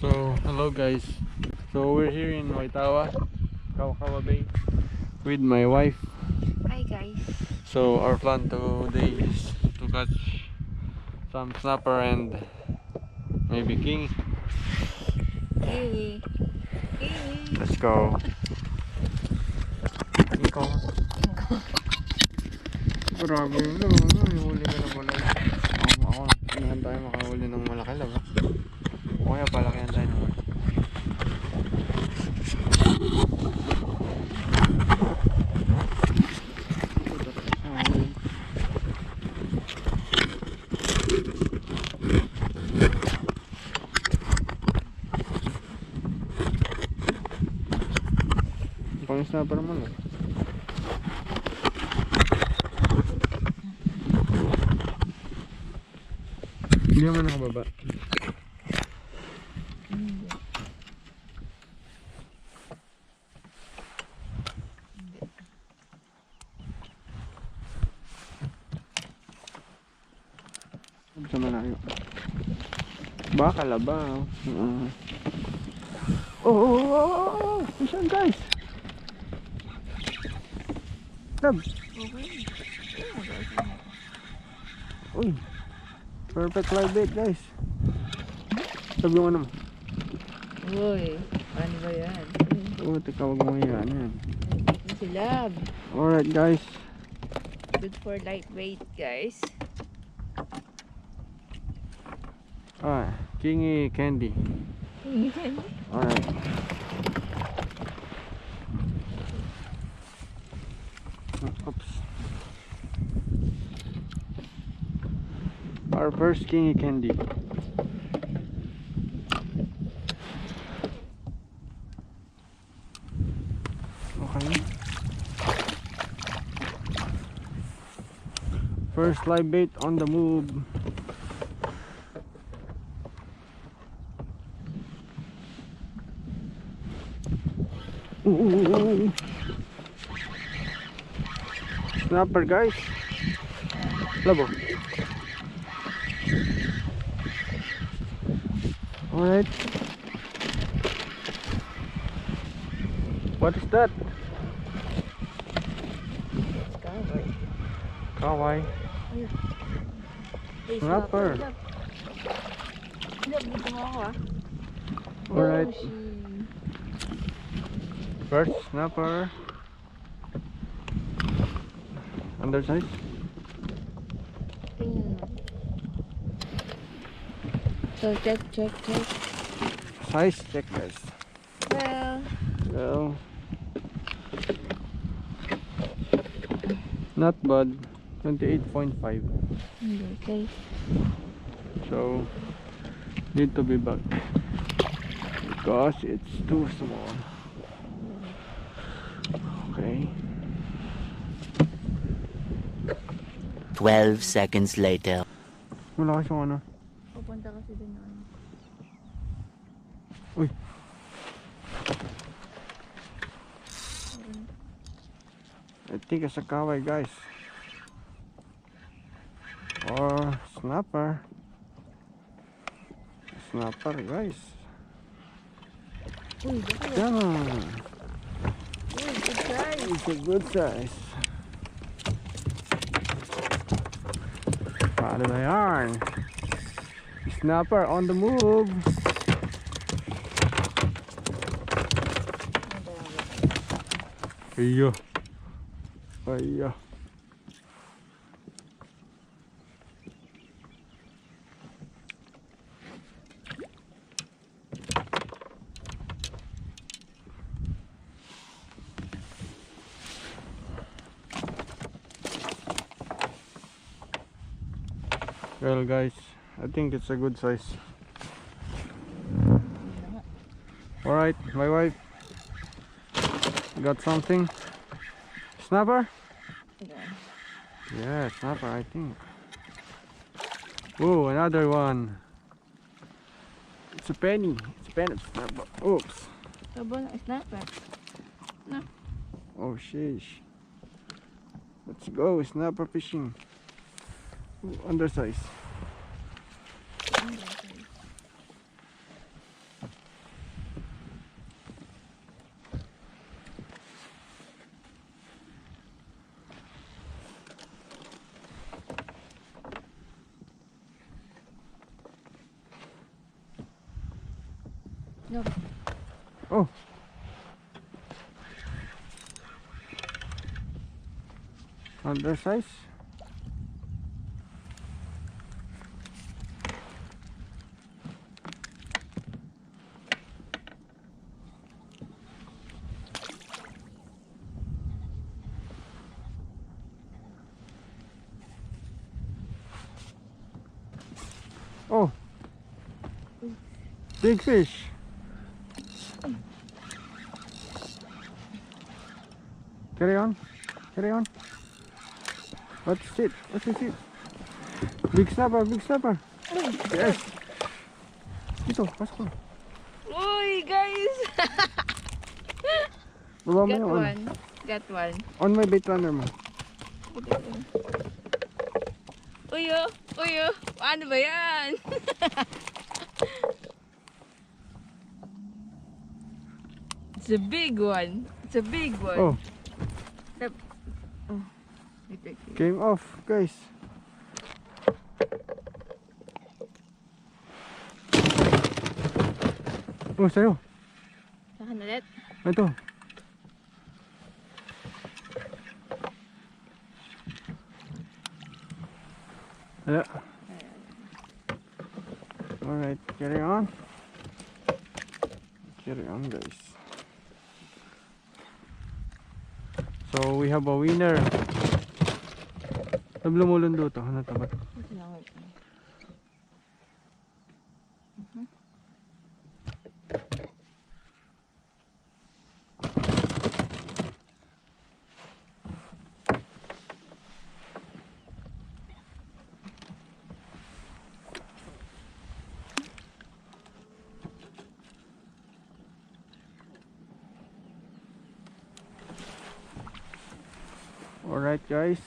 So, hello guys. So, we're here in Waitawa, Kaukawa Bay with my wife. Hi guys. So, our plan today is to catch some snapper and maybe king. Hey. Hey. Let's go. Ikaw. Grabe yun. Huli ka na pala. Ako, hindi tayo makahuli ng malaki lang. O kaya palakihan tayo ng malaki. Pang snapper naman eh. Hindi naman nakababa. Sa malayo. Baka labaw. Oh, fish on guys. Lab. Okay. Uy. Perfect live bait guys. Sabi yung ano mo. Uy, ano ba yan? Oo, teka, wag mo yan. Ito si Lab. Alright guys. Good for lightweight guys. Kingy candy. Alright. Oops. Our first kingy candy. Okay. First live bait on the move. Ooh. Snapper guys. Labo. Alright. What is that? Kaway. Kawai. Hey, Snapper. Lab, dito mo ako ah. Alright. Oh, First snapper. Undersize. tingnan mo. So check. Size check guys. Well, Well, not bad. 28.5. okay. So need to be back because it's too small. Okay. 12 seconds later. Malakas yung ano. Pupunta kasi din yun. Uy. I think it's a kawai guys. Or snapper. Snapper guys. Uy, baka yan. Come on. Uy, good size. It's a good size. Follow the yarn. Snapper on the move. Ayo. Well guys, I think it's a good size. Alright, my wife got something. Snapper? Yeah, snapper I think. Oh, another one. It's a penny. It's a penny snapper. Oops. Sabo na snapper. No. Oh sheesh. Let's go, snapper fishing. Ooh, undersize. No. Oh. Undersize. Oh. Big fish. Carry on. Carry on. What's it? What's it? Big snapper, big snapper. Yes. Ito, pasok na. Uy, guys! Baba mo Got yung one. Got one. on my bait runner mo. Uy, oh. Uy, oh. Paano ba yan? It's a big one. It's a big one. Oh, Wait, wait, wait. came off, guys. Oh, sa'yo. Saka na ulit. Ito. Wala. Alright, carry on. Carry on, guys. So, we have a winner. Nablumulundo to. Ano to ba? Wait lang, wait lang. Alright, guys.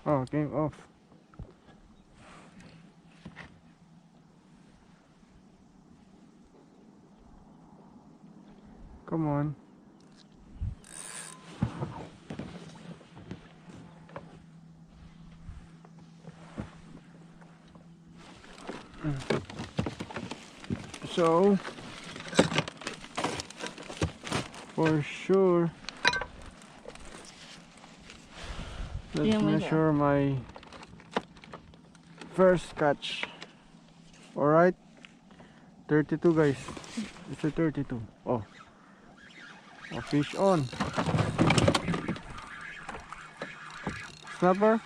Oh, came off. Come on. So, for sure, let's Tingnan mo measure my first catch. Alright, 32, guys. It's a 32. Oh, a fish on. Snapper?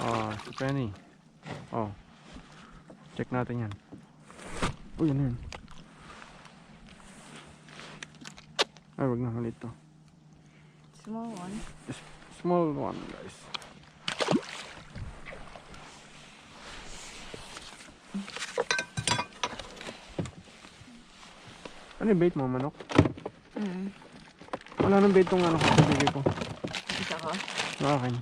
Oh, it's a penny. Oh, check natin yan. Oh, yan yun. Ay, wag na, maliit to. Small one. Small one, guys. Ano yung bait mo, manok? Wala nang bait tong ano ko, bibig ko. Isa ko. Akin.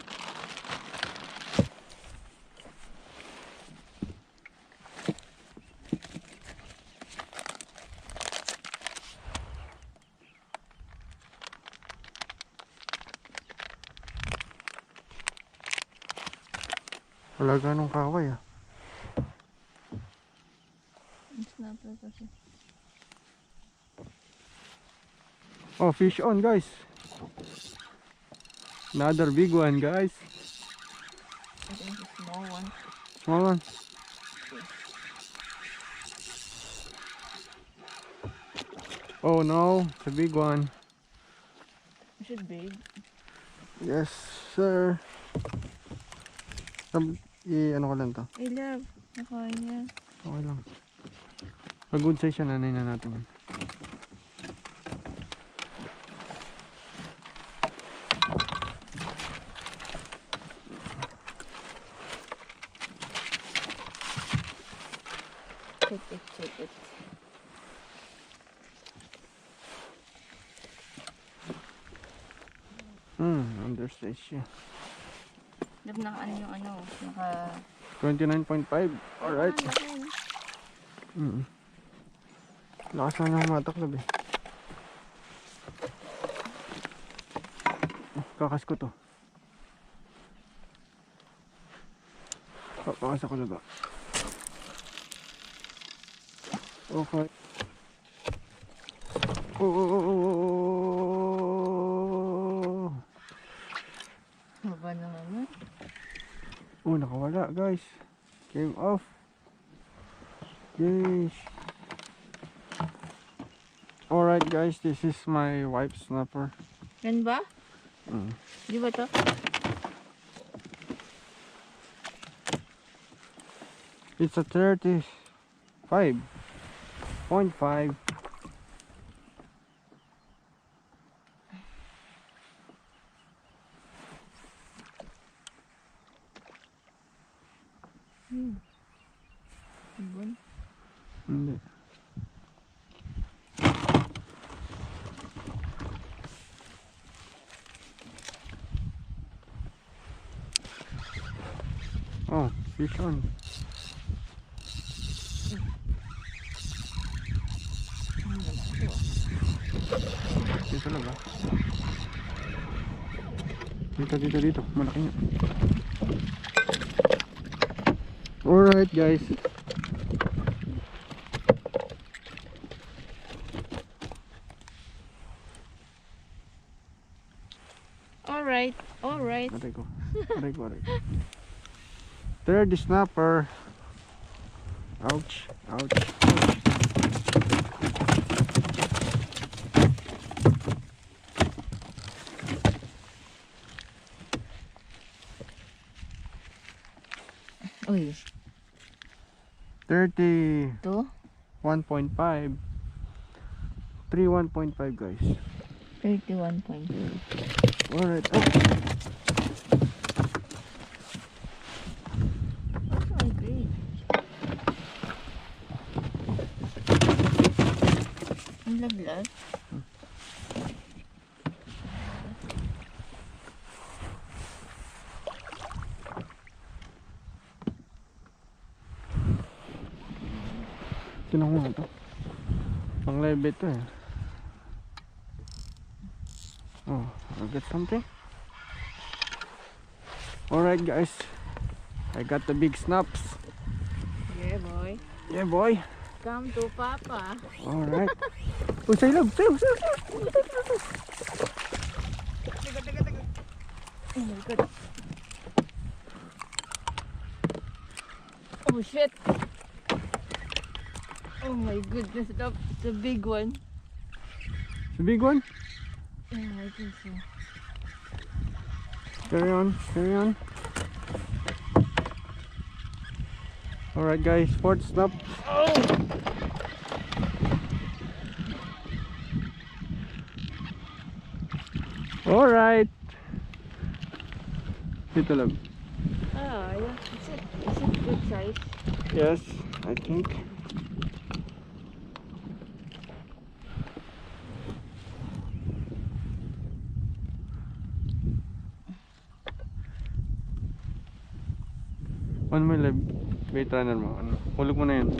Wala ganong kaway ah. Snapper kasi. Oh, fish on, guys. Another big one, guys. I think it's a small one. Small one. Oh no, it's a big one. Is it big? Yes, sir. Ano ko lang to. I love. Nakain niya. Okay lang. Pag good size siya, nanay na natin. Check it, check it. Undersize siya. Love naka ano yung ano. Naka... 29.5. Alright. Ah, laki. Lakas na ng mataklab eh. Kakas ko to. Kakas ako na ba? Okay. Oh. Baba na naman. Oh, nakawala guys. Came off. Yes. Alright guys, this is my wife snapper. Yan ba? Mm. Di ba to? It's a 35.5. Ibon. Hindi. Oh, fish on. Dito na ba? Dito. Malaki nga. Alright guys. Alright. Aray ko. Third snapper. Ouch. Uy. 31.5. To? 31.5 guys. 31.2. Alright. Oh my God. Ang laglag. Tinanong ito. Pang lebe ito eh. Oh, I'll get something. Alright guys. I got the big snaps. Yeah, boy. Yeah boy. Come to Papa. Alright. Oh, sailog. Oh my God. Oh shit. Oh my goodness, that's the big one. The big one? Yeah, I think so. Carry on. Alright guys, fourth snap. Alright. Dito lang. Ah, yeah. Is it good size? Yes, I think. Ano mo yung live bait runner mo? Ano? Hulog mo na yun.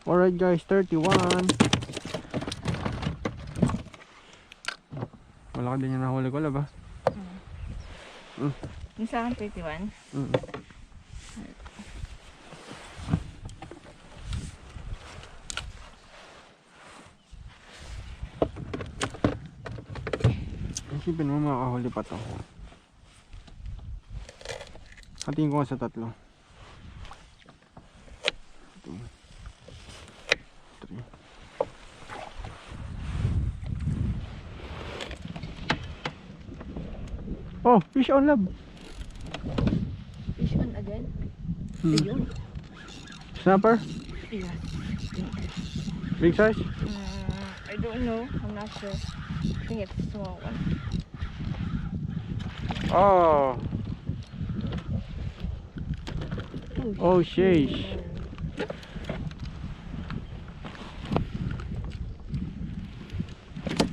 Alright guys, 31. Wala ka din yung nahuli ko, ba? Yung sa akin 31. Isipin mo makakahuli pa to. Hatiin ko sa tatlo. 2, 3. Oh, fish on lab. Fish on again? Ayun. Snapper? Yeah. Big size? I don't know. I'm not sure. I think it's a small one. Oh. Oh, sheesh.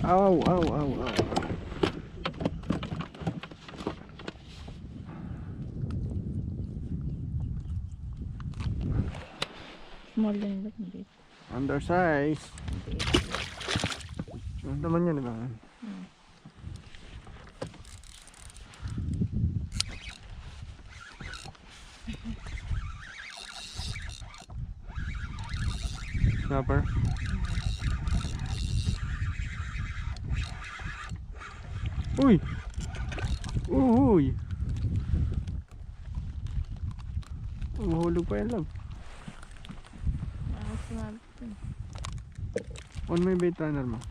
Ow, ow, ow, ow. Small lang ba? Hindi. Undersize. Ano naman yan, diba? Snapper. Uy! Uhuy! Uhulog pa yan, love. On may bait runner mo.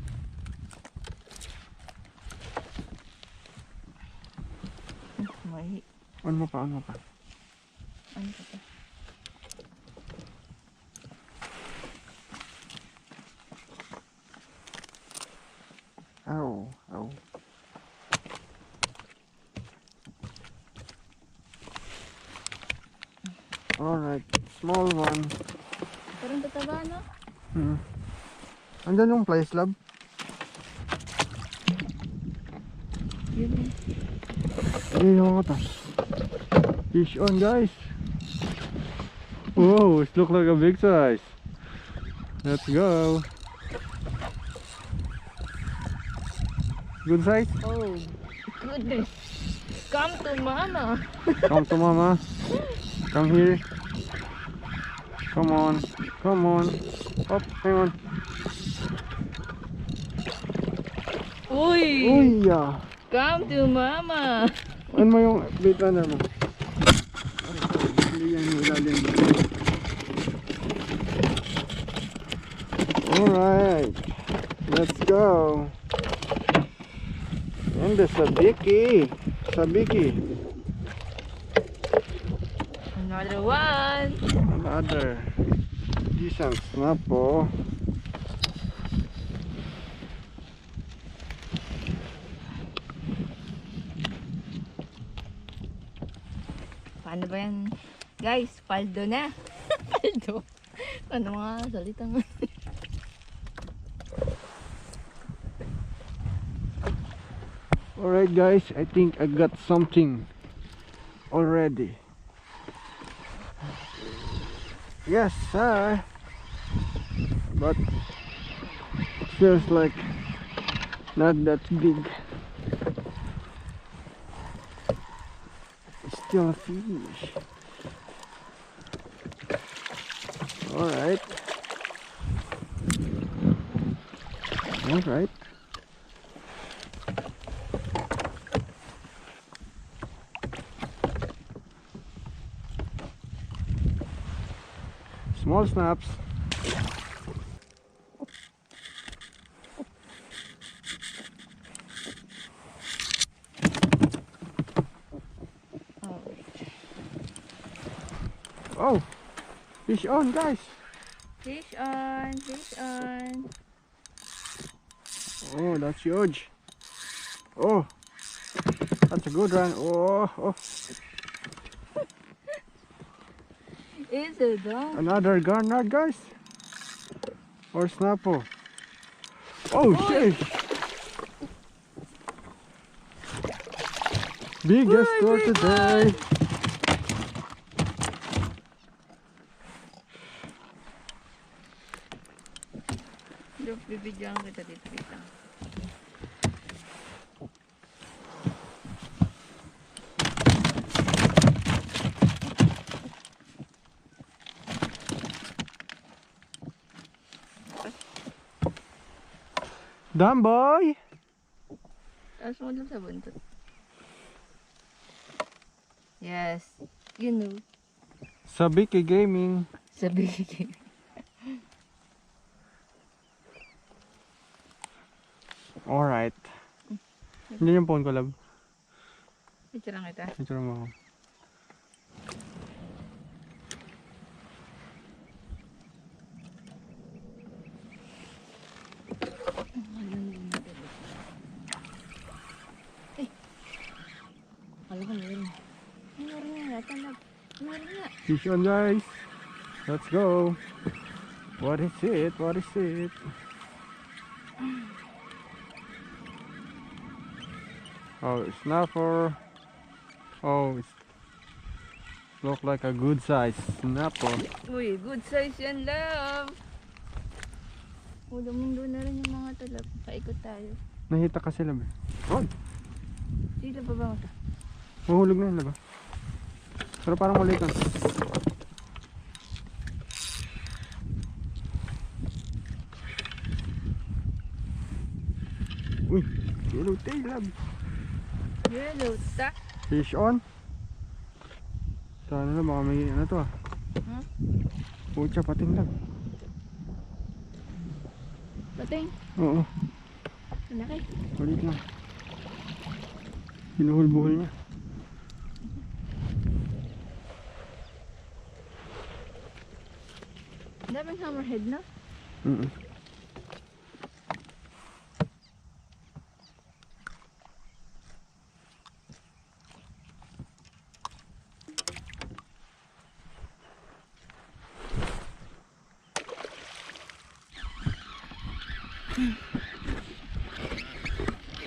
May On mo pa, on mo pa. ano ka pa? Ow, ow. Alright, small one. Parang tataba, no? Andyan yung place, love. Yun eh. Ayun yung katas. Fish on, guys. Whoa, it looks like a big size. Let's go. Good size? Oh, goodness. Come to mama. Come to mama. Come here. Come on. Come on. Up, hang on. Uy! Uy, yeah. Come to mama. Ano mo yung bait runner mo? Hindi yan yung ilalim. Alright. Let's go. And the sabiki. Sabiki. Another one. Another decent snap po. Paano ba yan? Guys, paldo na. Paldo. Ano mga salitang? Alright guys, I think I got something already. Yes sir. But it feels like not that big. It's still a fish. Alright. Alright. Small snaps. Oh, fish on, guys. Fish on, fish on. Oh, that's huge. Oh, that's a good one. Oh, oh. Is it though? Another garner, guys. Or snapper. Oh, shit. Biggest for today. Look, bibigyan kita dito kita. Done, boy. Tapos mo lang sa buntot. Yes. You know. Sabiki Gaming. Sabi. Alright. Hindi yung phone ko, love. Picture lang kita. Picture mo ako. Alam ko meron. Meron nga. Talab. Meron nga. Fish on, guys. Let's go. What is it? What is it? Oh, snapper. Oh, it's look like a good size snapper. Uy, good size yan, love. Mundo na rin yung mga talab. Paikot tayo. Nahita kasi lab. Oh, Sila ba ba ito? mahulog na yun lab. Pero parang maliit lang. Uy, yellow tail lab. Yellow ta. Fish on. Sana na baka may ano to ah. Hmm? Pucha, pating lab. Pating. Oo, Malaki. maliit lang. Binuhul-buhul niya. Daming hammerhead na. Mm.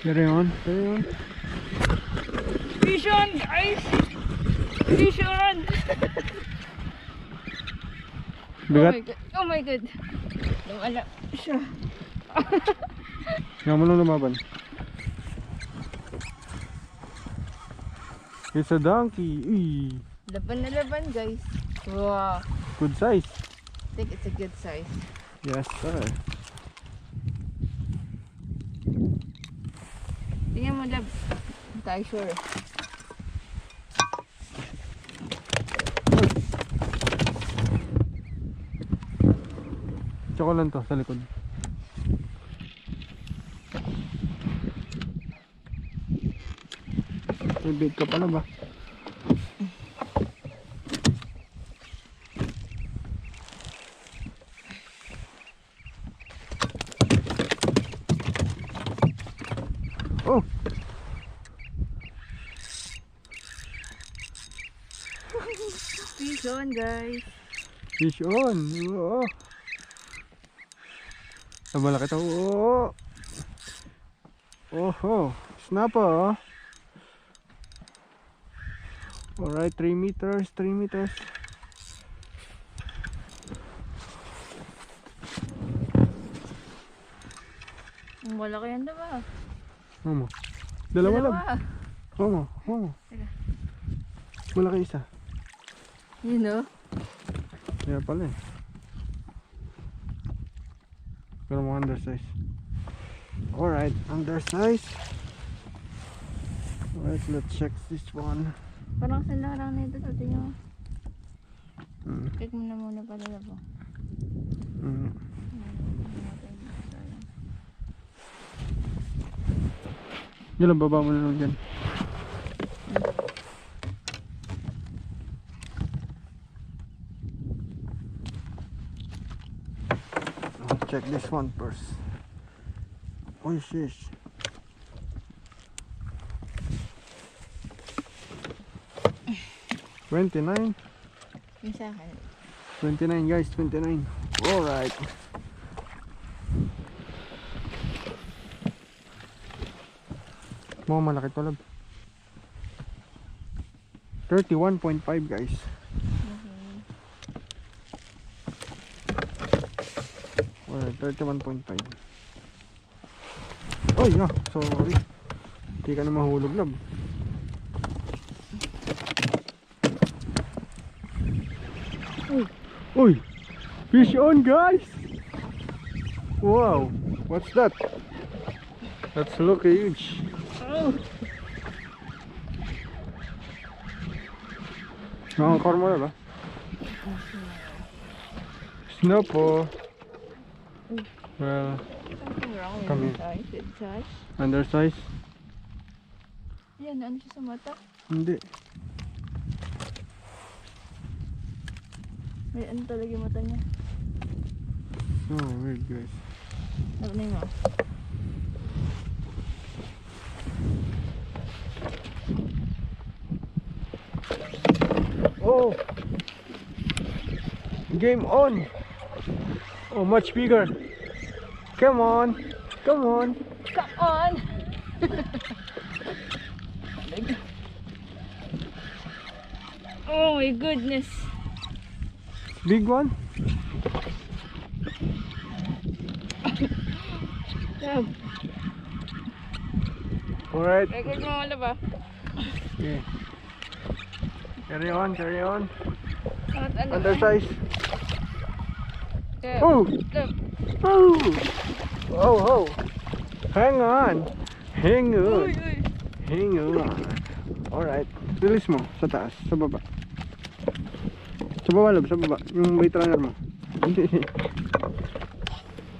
Carry on, carry on. Fish on, guys! Fish on! Bigat. Oh my god. Lumala siya. Nga mo lang lumaban. It's a donkey. Uy, Laban na laban, guys. Wow. good size. I think it's a good size. Yes, sir. Tingnan mo, love. Hindi tayo sure. Tsaka lang to sa likod. May bait ka pala ba? Oh! Fish on, guys. Fish on! Oo! Ah, malaki to. Oo! Oho! Snapper oh! Alright, 3 meters, 3 meters. Ang malaki yan, diba? Mamo. Dalawa lang. Mamo, mamo. Teka. Malaki isa. You know? Kaya pala eh. Pero mga undersize. Alright, undersize. Alright, let's check this one. Parang sa larang na ito. Tingnan mo. Hmm. Check mo na muna pala, love. Hmm. Yan lang, baba mo na lang dyan. Check this one first. Oh shish. $29. Yung sa akin. $29 guys, $29. Alright. Mga malaki to lab. 31.5 guys. Alright, 31.5. Oh yeah, sorry. Hindi ka na mahulog lab. Uy! Fish on guys! Wow! What's that? That's look huge. Oh! Nakakar mo na ba? Snapper. Well, Something wrong with Come the here. size. It's size. undersize? Yan, ano siya sa mata? Hindi. May ano talaga yung mata niya. Oh, weird guys. Ano mo? Oh! Game on! Oh, much bigger. Come on! Come on! Come on! Oh my goodness. Big one? Love, Alright. record mo wala ba? Okay. Carry on, carry on. Ano? Undersize. Yeah. Oh! Love. Oh! Oh, oh! Hang on! Hang on! Uy, uy. Hang on! Alright. Release mo. Sa taas. Sa baba. Sa baba, love. Sa baba. Yung bait runner mo.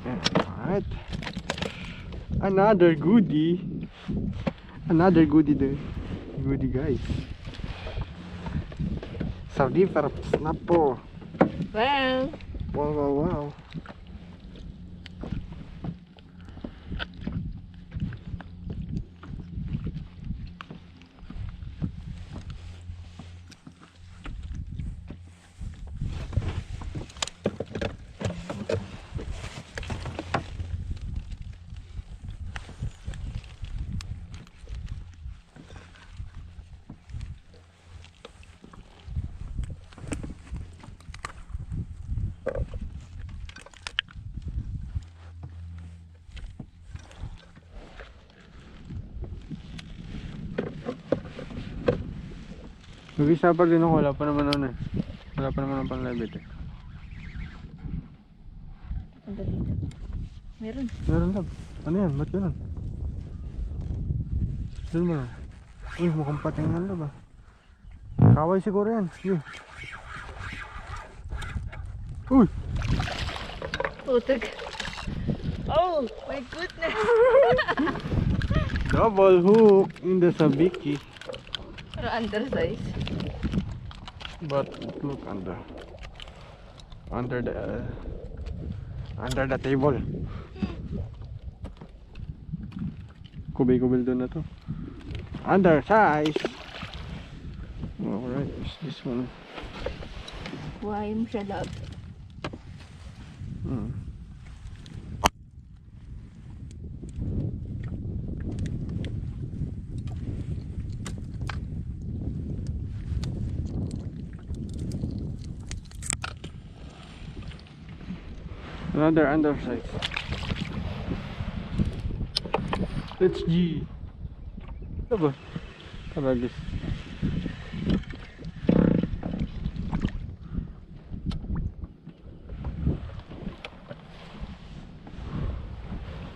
Alright. Another goodie. Another goodie there. Goodie, guys. Saudi for snap po. Well, Wow, wow, wow. Mag-isa pa rin ako, wala pa naman ano eh. Wala pa naman ang panlabit eh. ang dali. Meron. Meron lang. Ano yan? Ba't ganun? Doon mo lang. Uy, mukhang patingan na ba? Kaway siguro yan. Uy. Uy! Putik. Oh my goodness. Double hook in the sabiki. Pero undersize. But look under the table. Kubil-kubil doon na to. Undersize. Alright, what's this one? Why mo siya love? Hmm. Another undersize. It's G. Ano ba? Karagis.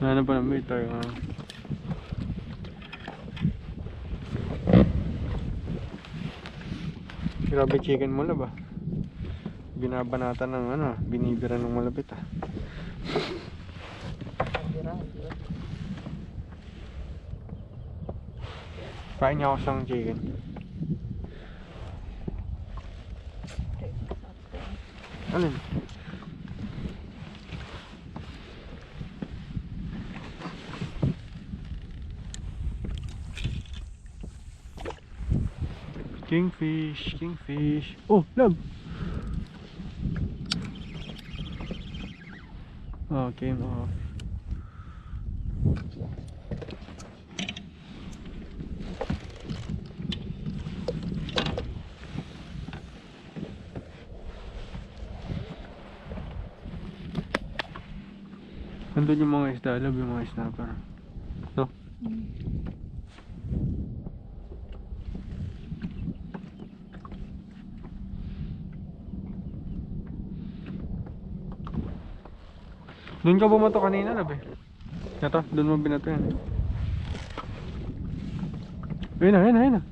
Ano pa naman ito? Grabe chicken mo na ba? Binabanatan ng ano, binibira ng malapit ah. Kain niya ako sa chicken. Alin? Kingfish, kingfish. Oh, love. Oh, came off. Nandun yung mga isda, love yung mga snapper. No? Doon ka bumato kanina, love eh. Ito, doon mo binato yan eh. Ayun na, ayun na, ayun na.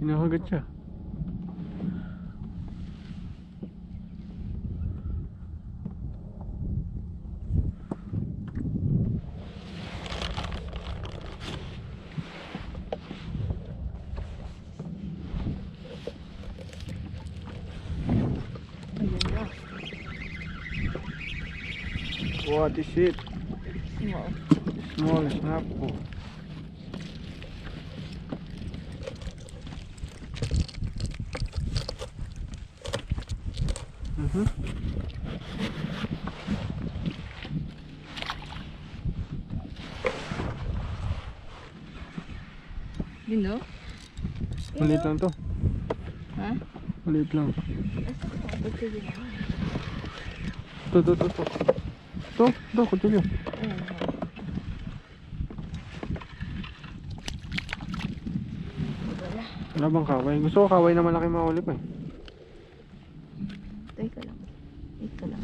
Hinahagat siya. What is it? Small. Small snap po. Yun no? Maliit lang to. Ha? Maliit lang. Pagkili na. To, kutsilyo. Wala bang kaway? Gusto ko kaway na malaki mahuli pa eh. Teka lang. Ito lang.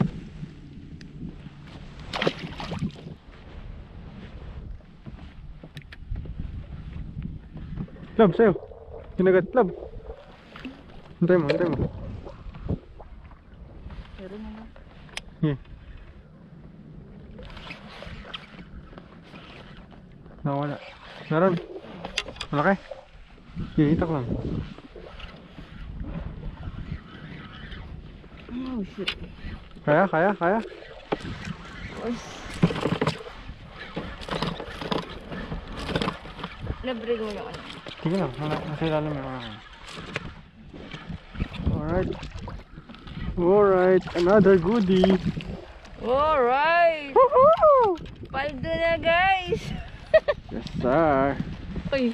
Lab, sa'yo. Kinagat, lab. Hintay mo. Pero naman. Yeah. Nawala. Naroon. Malaki. Yeah, hitak lang. Oh shit. Kaya. Oy. Nabrig mo yung ano. Sige lang, nasa ilalim yung mga. Alright, another goodie. Alright! Woohoo! Paldo na guys! Yes sir. Uy!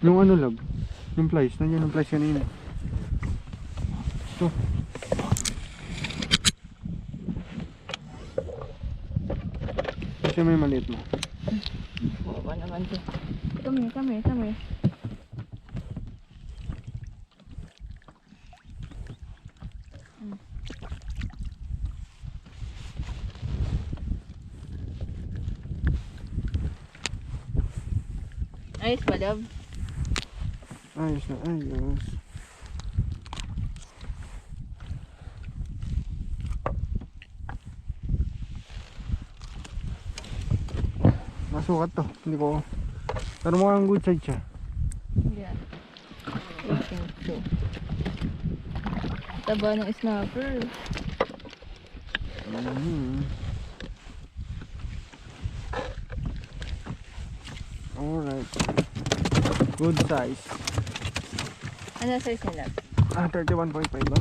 Yung ano lab? Yung flies, nandiyan yung flies kanina. Ito. Kasi may maliit mo. Baba naman to. Kami. Ayos ba, love? Ayos na ayos. Masukat to, hindi ko. Pero mukhang good side siya. Yeah. I think so. Taba ng snapper. Alright. Good size. Ano size nila? 31.5 ba?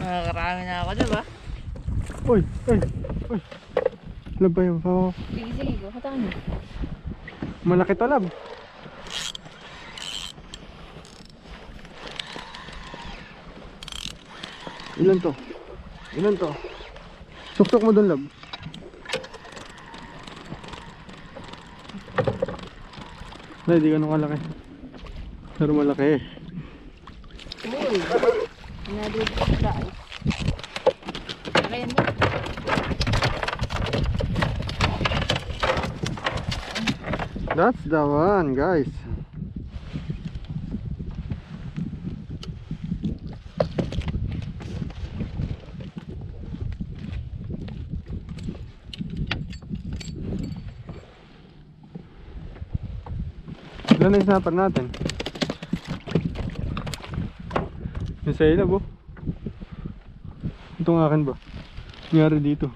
Karami na ako, diba? Uy! Lab ba yun? Sige, go. Katakan mo. Malaki to lab. Ilan to? Suksok mo dun lab. Ay, di ganun kalaki. Pero malaki. Uy! Another guys. Kaya mo. That's the one, guys. Ilan na yung snapper natin? Yung sa ilab, oh. Itong akin ba? Nangyari dito.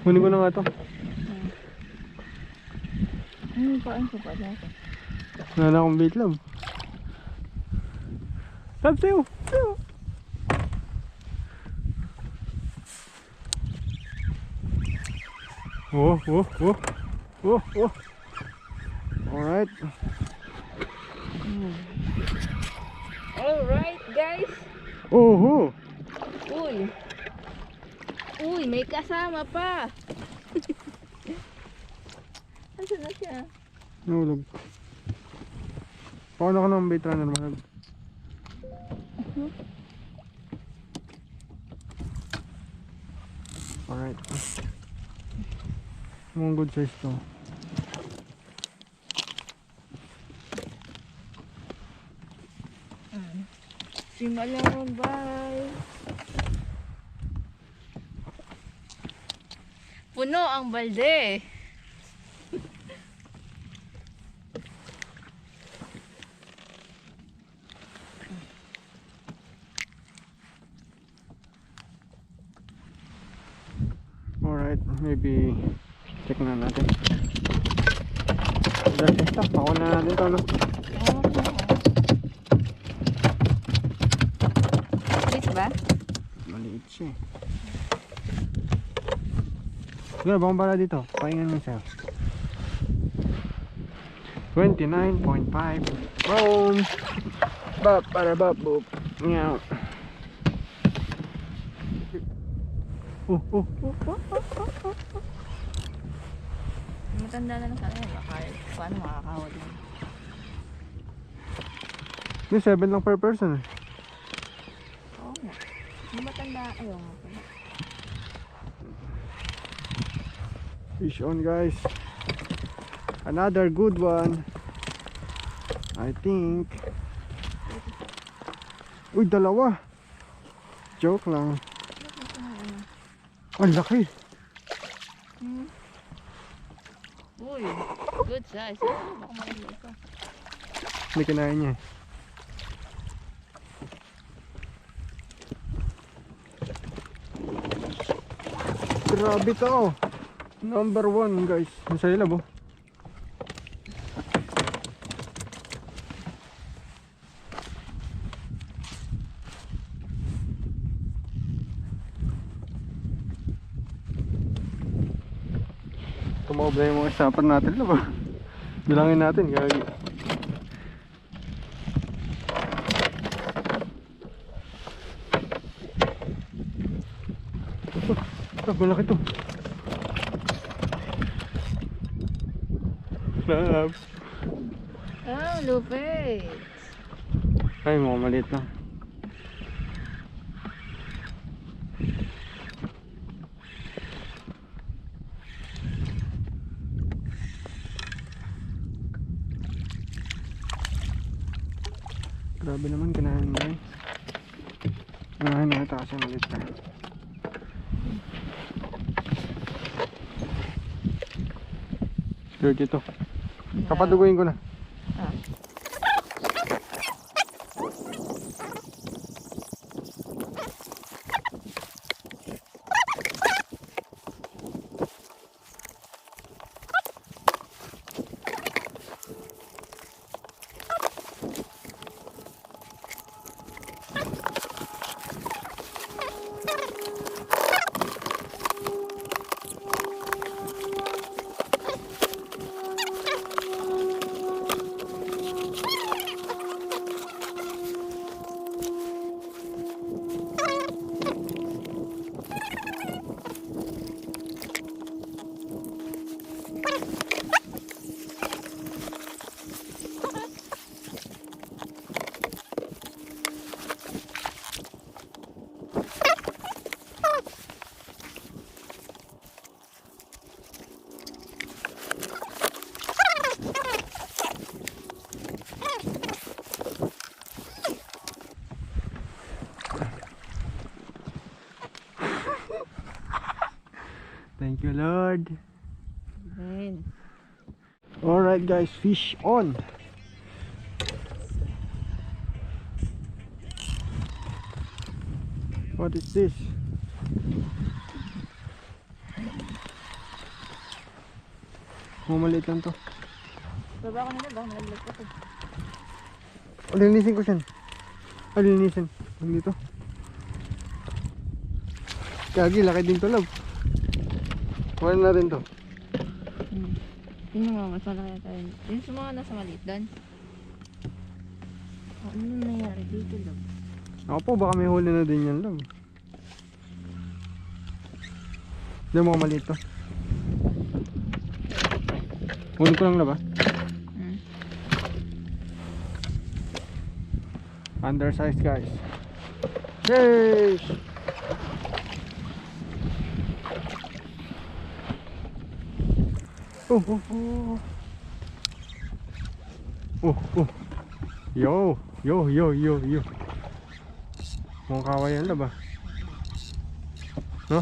Kunin ko na nga to. Paan ko pa natin? Wala na akong bait lab. Lab sa'yo! Oh. Alright. Alright guys. Oh. Uy, may kasama pa. Nasaan na siya? Nahulog. Paano ka ng bait runner mahal? Alright. Mukhang good size to. Simalang bye. Puno ang balde. Alright, maybe check na natin. That's it, ako na natin to, no? Please ba? Maliit siya eh. Sige, baka pala dito. Pahingan mo sir. 29.5. Boom! Bop, para bop, boop. Meow. Matanda na lang sana yun. Baka paano makakahuli. Hindi, 7 lang per person. Oo nga. Yung matanda, ayaw nga pala. Fish on guys. Another good one. I think. Uy, dalawa. Joke lang. Ang laki. Uy, good size. Baka maliliit pa. Hindi kinain niya. Grabe to. Number 1 guys. Nasa ilab oh. Tumoble yung mga isapan natin na ba? Bilangin natin gagi. Malaki to. Labs. Ah, lupit. Ay, mga maliit lang. Grabe naman, kinain mo eh. Kinain na ito kasi maliit na. Dirty to. Kapaduguin ko na. Ah. Thank you, Lord. Amen. Alright guys, fish on. What is this? Maliit lang to. Baba ko nila ba? Maliliit pa to. Linisin ko siya. Linisin. Dito. Kagi, laki din to, love. Kuhanin natin to. Yun nga, mas malaki tayo. Yung sa mga nasa maliit doon. Ano nangyari dito, love? Ako po, baka may huli na din yan, love. Hindi mo maliit to. Huli ko lang, love, ah. Undersized, guys. Fish! Oh. Yo. Mukhang kawayan na ba? No?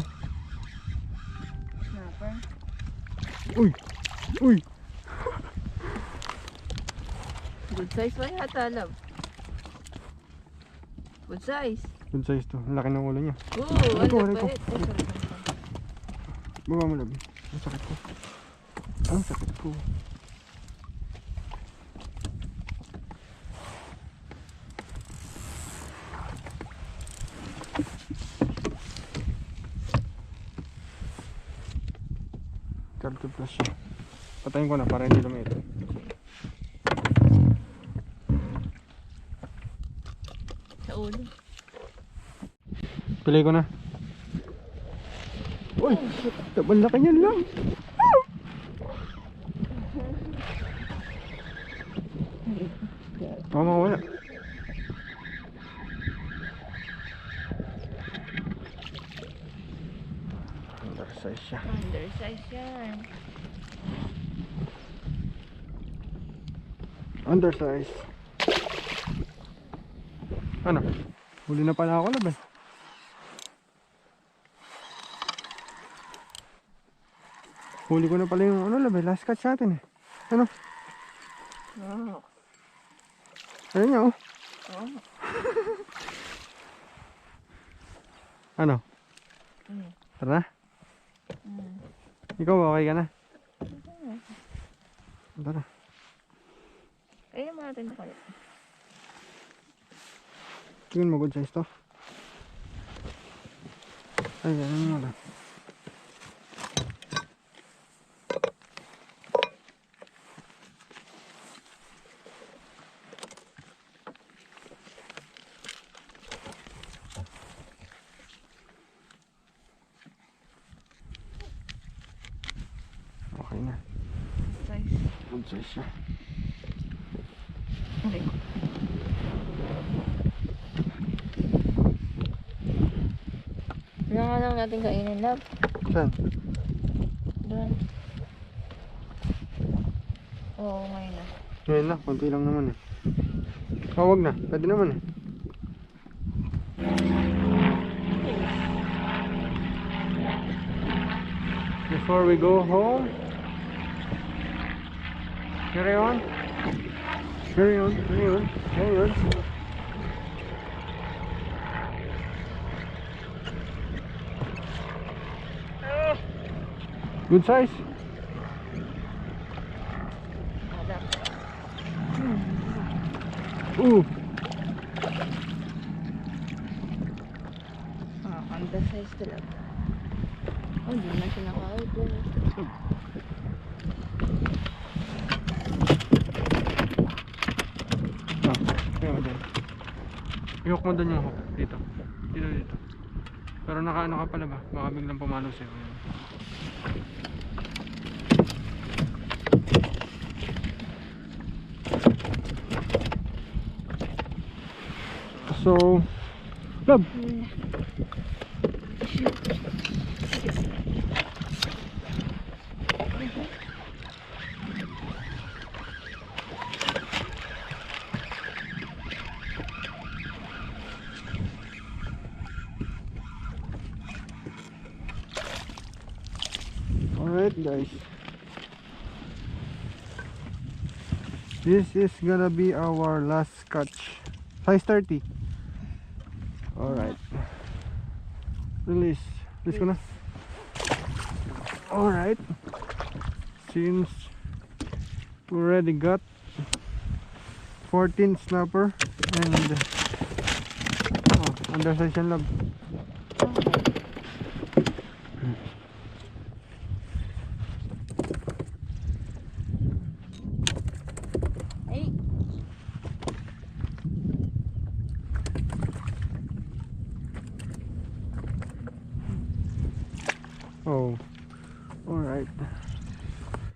Snapper. Uy. Good size pa yata, love. Good size. Good size to. Ang laki ng ulo niya. Oo, Aray ko. ano pa rin. Baba mo, labi. Ang sakit ko. Tuplas siya. Patayin ko na para hindi lumit. Sa ulo. Pilay ko na. Uy! Tabal na kanya lang. Oo, mawala. Undersize siya. Undersize yan. Undersize. Ano? Huli na pala ako laban. Huli ko na pala yung ano laban. Last catch natin eh. Ano? Oo. Ayun niya oh. Oo. Ano? Mm. Tara na? Mm. Ikaw okay ka na? Tara. Kaya mo natin ito kalit. Tingin mo good size to. Ay, ganun mo lang. Okay na. Size. Good size siya. Okay. Ano nga lang natin kainin, love? Saan? Doon. Oo, ngayon na. Ngayon na, konti lang naman eh. Oh, wag na. Pwede naman eh. Before we go home, carry on. Carry on, carry on, carry on. Good size. Ada. Ooh. Undersize talaga. Oh, hindi na siya nakahit. Kaya mo dyan. Ihok mo dun yung hook. Dito. Dito, dito. Pero nakaano ka pala ba? Baka biglang pumalo sa'yo. So, love. Alright guys, this is gonna be our last catch. Size 30. Alright, release ko na. Alright, since we already got 14 snapper and undersize yan, love. Ay. Oh, alright.